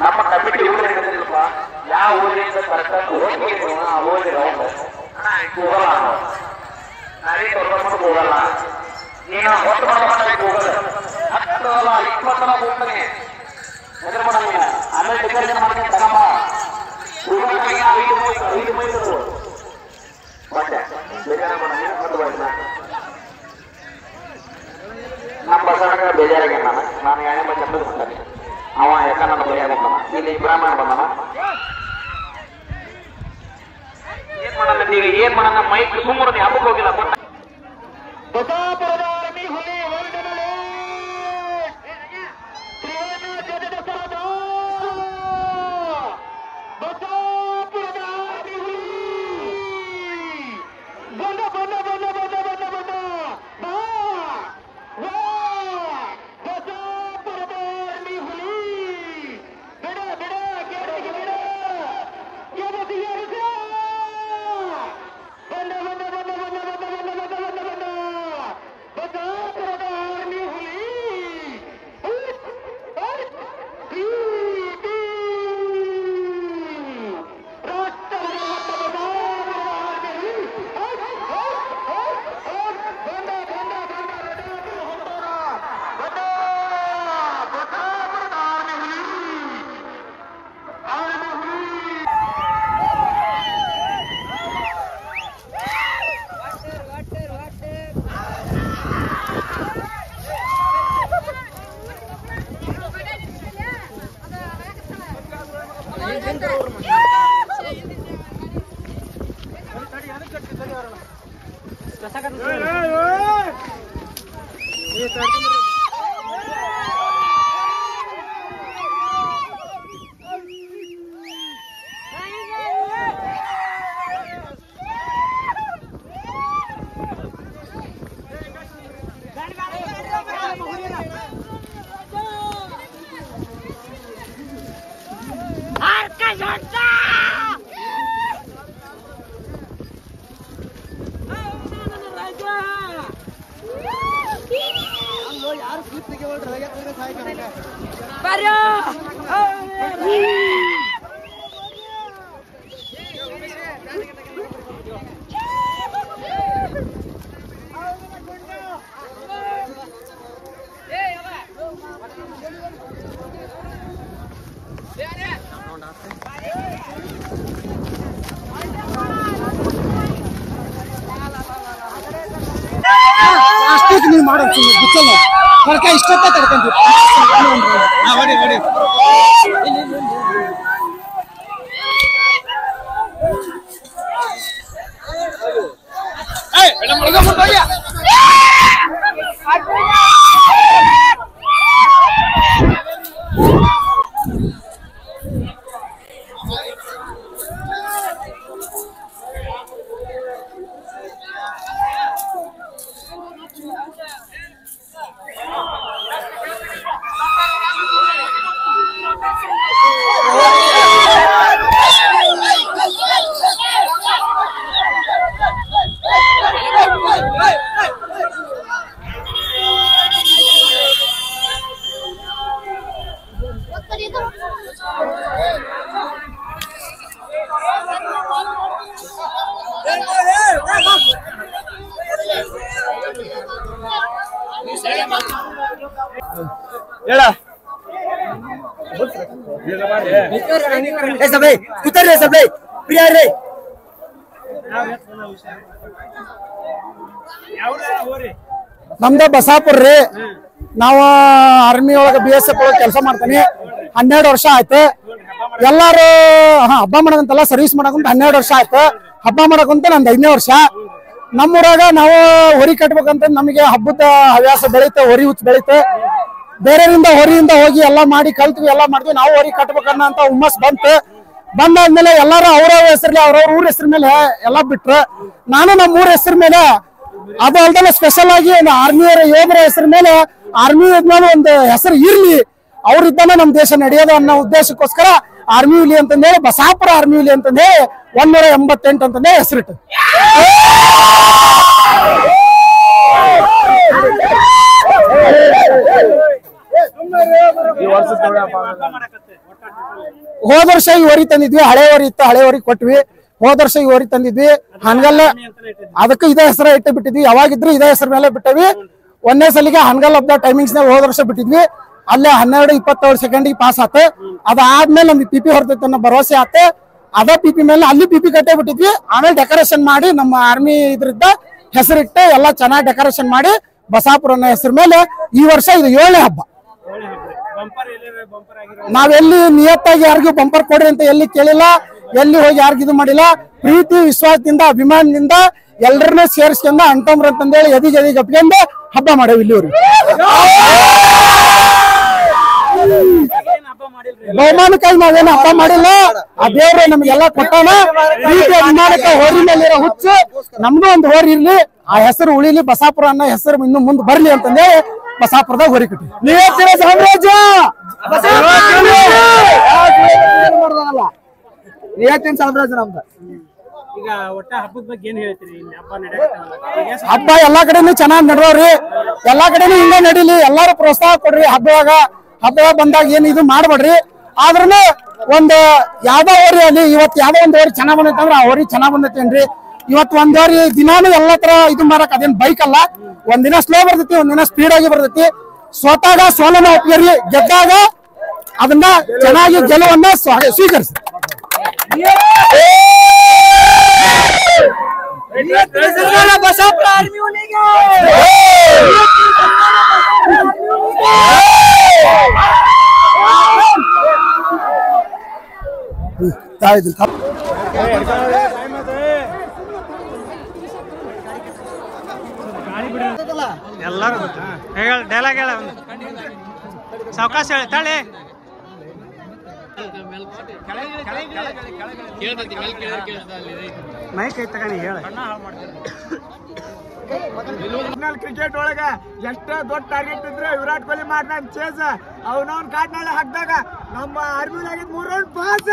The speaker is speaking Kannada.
ನಮ್ಮ ಕಮಿಟಿ ಊರು ಹೇಳಿದ್ರಪ್ಪ ಯಾವ ಊರಿಂದ ಕರ್ಕೊಂಡು ಹೋಗಿ ಹೋಗಿ ಹೋಗಲ್ಲ ನಾವೇ ಕರ್ಕೊಂಡು ಹೋಗಲ್ಲ ನೀನು ಹೊತ್ತು ಮಾಡ್ಬೇಕು ಹೋಗಲ್ಲ 10 ಅಲ್ಲ 20 ಹೋಗ್ತಾನೆ ಎದ್ರ ಮಾಡಂಗ ಆಮೇಲೆ ಡಿಸೈನ್ ಮಾಡ್ಕೊಂಡು ತಗಮ್ಮ ಐದು ಮೈ ಬಟ್ಟೆ ಬೇಜಾರ ಮಾಡಂಗ ನಮ್ಮ ಬಸವಣ್ಣ ಬೇಜಾರಾಗ ನಾನು ಎಣ್ಣೆ ಬಂದು ಬಂದಾನೆ ಅವ ಯಾಕ ನನ್ನ ಬೈಯಾಗ ಬಂದಾನ ಇಲ್ಲಿ ಬ್ರಾಹ್ಮಣ ಬಂದಾನ ಏನ್ ಮಾಡಲ್ಲ ನೀವು ಏನ್ ಮಾಡಲ್ಲ ಮೈಕ್ ಸುಮ್ಮನೆ ಹಬ್ಬಕ್ಕೆ ಹೋಗಿಲ್ಲ ಬಸಾಪುರದ ಹುಲಿ ವರ್ಣನೆ ಬಸಾಪುರದ ಹುಲಿ ಬಂದ ಬಂದ ಬಂದ ಬಂದ ಬಂದ ಬಂದ ಬಸಾಪುರದ ಹುಲಿ ಬಿಡ ಬಿಡ ಕೆಳಗೆ ಬಿಡ ಎದಸಿ ಎದಸಿ ಬಂದ ಬಂದ ಬಂದ ಬಂದ ಬಂದ ಬಂದ ಬಂದ ಬಂದ ಬಸಾಪುರದ ಹುಲಿ ನೀವು ಮಾಡೋ ಬಿಚ್ಚಲ್ಲ ಹೊರಕ ಇಷ್ಟೊತ್ತ ತಡ್ಕೊಂತೀವಿ ನಮ್ದ ಬಸಾಪುರ್ ರೀ ನಾವು ಆರ್ಮಿ ಒಳಗ BSF ಒಳಗ ಕೆಲಸ ಮಾಡ್ತಾನೆ 12 ವರ್ಷ ಆಯ್ತು ಎಲ್ಲಾರು ಹಬ್ಬ ಮಾಡಕಂತಲ್ಲ ಸರ್ವಿಸ್ ಮಾಡಕಂತ 12 ವರ್ಷ ಆಯ್ತು ಹಬ್ಬ ಮಾಡಕಂತ ನಂದು 5ನೇ ವರ್ಷ ನಮ್ಮೂರಾಗ ನಾವು ಹೊರಿ ಕಟ್ಬೇಕಂತ ನಮಗೆ ಹಬ್ಬದ ಹವ್ಯಾಸ ಬೆಳೀತೆ ಹೊರಿ ಹುಚ್ಚ ಬೆಳೀತೆ ಬೇರೆಯವರಿಂದ ಹೊರಿಯಿಂದ ಹೋಗಿ ಎಲ್ಲ ಮಾಡಿ ಕಲ್ತ್ವಿ ಎಲ್ಲ ಮಾಡಿದ್ವಿ ನಾವು ಹೊರಿ ಕಟ್ಬೇಕನ್ನ ಅಂತ ಹುಮ್ಮಸ್ ಬಂದಾದ್ಮೇಲೆ ಎಲ್ಲಾರು ಅವ್ರವ್ರ ಹೆಸರಲ್ಲಿ ಅವ್ರವ್ರ ಊರ ಹೆಸರ ಮೇಲೆ ಎಲ್ಲ ಬಿಟ್ರು ನಾನು ನಮ್ಮ ಊರ ಹೆಸರ ಮೇಲೆ ಅದು ಅಲ್ದಲ್ಲ ಸ್ಪೆಷಲ್ ಆಗಿ ಆರ್ಮಿಯವರ ಯೋಧರ ಹೆಸರ ಮೇಲೆ ಆರ್ಮಿ ಒಂದು ಹೆಸರು ಇರ್ಲಿ ಅವ್ರಿದ್ದಾನೆ ನಮ್ ದೇಶ ನಡೆಯೋದು ಅನ್ನೋ ಉದ್ದೇಶಕ್ಕೋಸ್ಕರ ಆರ್ಮಿ ಹುಲಿ ಅಂತಂದೇಳಿ ಬಸಾಪುರ ಆರ್ಮಿ ಹುಲಿ ಅಂತಂದೇಳಿ 188 ಅಂತಂದೇಳಿ ಹೆಸರಿಟ್ಟು ಈ ವರ್ಷ ಹೋದ ವರ್ಷ ಈ ವರಿ ತಂದಿದ್ವಿ, ಹಳೆ ವರಿ ಇತ್ತು, ಹಳೆ ವರಿ ಕೊಟ್ವಿ. ಹೋದ ವರ್ಷ ಈ ವರಿ ತಂದಿದ್ವಿ, ಹನಗಲ್ ಅದಕ್ಕೆ ಇದೇ ಹೆಸರ ಇಟ್ಟು ಬಿಟ್ಟಿದ್ವಿ. ಯಾವಾಗಿದ್ರು ಇದೇ ಹೆಸರ ಮೇಲೆ ಬಿಟ್ಟವಿ. ಒಂದೇ ಸಲಿಗೆ ಹನಗಲ್ ಆಫ್ ದ ಟೈಮಿಂಗ್ಸ್ ಹೋದ ವರ್ಷ ಬಿಟ್ಟಿದ್ವಿ. ಅಲ್ಲೇ 12-27 ಸೆಕೆಂಡಿಗೆ ಪಾಸ್ ಆತ. ಅದಾದ್ಮೇಲೆ ನಮ್ಗೆ ಪಿಪಿ ಹೊರತೈತೆ ಅನ್ನೋ ಭರವಸೆ ಆತ. ಅದ ಪಿಪಿ ಮೇಲೆ ಅಲ್ಲಿ ಪಿಪಿ ಕಟ್ಟೆ ಬಿಟ್ಟಿದ್ವಿ. ಆಮೇಲೆ ಡೆಕೋರೇಷನ್ ಮಾಡಿ ನಮ್ಮ ಆರ್ಮಿ ಇದ್ರದ್ದ ಹೆಸರಿಟ್ಟು ಎಲ್ಲ ಚೆನ್ನಾಗಿ ಡೆಕೋರೇಷನ್ ಮಾಡಿ ಬಸಾಪುರ ಅನ್ನೋ ಹೆಸರು ಮೇಲೆ ಈ ವರ್ಷ ಇದು 7ನೇ ಹಬ್ಬ. ನಾವೆಲ್ಲಿ ನಿಯತ್ತಾಗಿ ಯಾರಿಗೂ ಬಂಪರ್ ಕೊಡ್ರಿ ಅಂತ ಎಲ್ಲಿ ಕೇಳಿಲ್ಲ, ಎಲ್ಲಿ ಹೋಗಿ ಯಾರಿಗೂ ಇದು ಮಾಡಿಲ್ಲ. ಪ್ರೀತಿ ವಿಶ್ವಾಸದಿಂದ ಅಭಿಮಾನದಿಂದ ಎಲ್ಲರನ್ನೂ ಸೇರಿಸ್ಕೊಂಡ ಅಂಟಮ್ರ ಅಂತಂದೇಳಿ ಎದಿ ಗಪ್ಪಿಂದ ಹಬ್ಬ ಮಾಡೇವಿ ಇಲ್ಲಿವ್ರು. ಬಹುಮಾನಕ್ಕಾಗಿ ನಾವೇನು ಹಬ್ಬ ಮಾಡಿಲ್ಲ. ಆ ದೇವ್ರೆ ನಮ್ಗೆಲ್ಲಾ ಕೊಟ್ಟಾನ. ಪ್ರೀತಿ ಅಭಿಮಾನಕ್ಕೆ ಹೋರಿ ಮೇಲಿರೋ ಹುಚ್ಚು ನಮ್ದು ಒಂದು ಹೋರಿ ಇರ್ಲಿ, ಆ ಹೆಸರು ಉಳಿಲಿ, ಬಸಾಪುರ ಅನ್ನೋ ಹೆಸರು ಇನ್ನು ಮುಂದೆ ಬರ್ಲಿ ಅಂತಂದೇಳಿ ಬಸಾಪುರದಾಗ ಹೋರಿ ಕಟ್ಟಿ. ನಿಯತ್ತಿನ ಸಾಮ್ರಾಜ್ಯ, ನಿಯತ್ತಿನ ಸಾಮ್ರಾಜ್ಯ ನಮ್ದು. ಈಗ ಒಟ್ಟ ಹಬ್ಬದ ಬಗ್ಗೆ ಏನ್ ಹೇಳ್ತೀರಿ? ಹಬ್ಬ ಎಲ್ಲಾ ಕಡೆನೂ ಚೆನ್ನಾಗಿ ನಡ್ದವ್ರಿ. ಎಲ್ಲಾ ಕಡೆನೂ ಹಿಂಗ ನಡೀಲಿ, ಎಲ್ಲಾರು ಪ್ರೋತ್ಸಾಹ ಕೊಡ್ರಿ. ಹಬ್ಬ ಬಂದಾಗ ಏನ್ ಇದು ಮಾಡ್ಬೇಡ್ರಿ. ಆದ್ರೂ ಒಂದು ಯಾವ್ದೋ ಹೋರಿ ಅಲ್ಲಿ ಇವತ್ತು ಯಾವ್ದೋ ಒಂದು ಹೋರಿ ಚೆನ್ನಾಗ್ ಬಂದೈತಂದ್ರ ಆ ಹೋರಿ ಚೆನ್ನಾಗ್ ಬಂದೈತೇನ್ರಿ. ಇವತ್ತು ಒಂದ್ ಹೋರಿ ದಿನಾನು ಎಲ್ಲಾ ತರ ಇದು ಮಾಡಕ್ ಅದೇನ್ ಬೈಕ್ ಅಲ್ಲ. ಒಂದಿನ ಸ್ಲೋ ಬರ್ತೈತಿ, ಒಂದಿನ ಸ್ಪೀಡ್ ಆಗಿ ಬರ್ತೈತಿ. ಸೋತಾಗ ಸೋಲನ ಒಪ್ಪಿರಿ, ಗೆದ್ದಾಗ ಅದನ್ನ ಚೆನ್ನಾಗಿ ಗೆಲುವನ್ನ ಸ್ವೀಕರಿಸಿ. ಬಸಾಪುರ ಆರ್ಮಿ ಎಲ್ಲಾರು ಡೈಲಾಗ್ ಹೇಳ, ಸಾವಕಾಶ ಹೇಳಿ ತಾಳಿ. ಮೈಕ್ ಐತ್ ತಗಣಿ ಹೇಳ. ಕ್ರಿಕೆಟ್ ಒಳಗ ಎಷ್ಟ ದೊಡ್ಡ ಟಾರ್ಗೆಟ್ ಇದ್ರೆ ವಿರಾಟ್ ಕೊಹ್ಲಿ ಮಾಡ್ದ ಚೇಸ್ ಅವನವನ್ ಕಾಟ್ನಾಳೆ ಹಾಕ್ದಾಗ ನಮ್ಮ ಆರ್ಮಿ ಆಗಿದ್ 3 ರೌಂಡ್ ಪಾಸ್.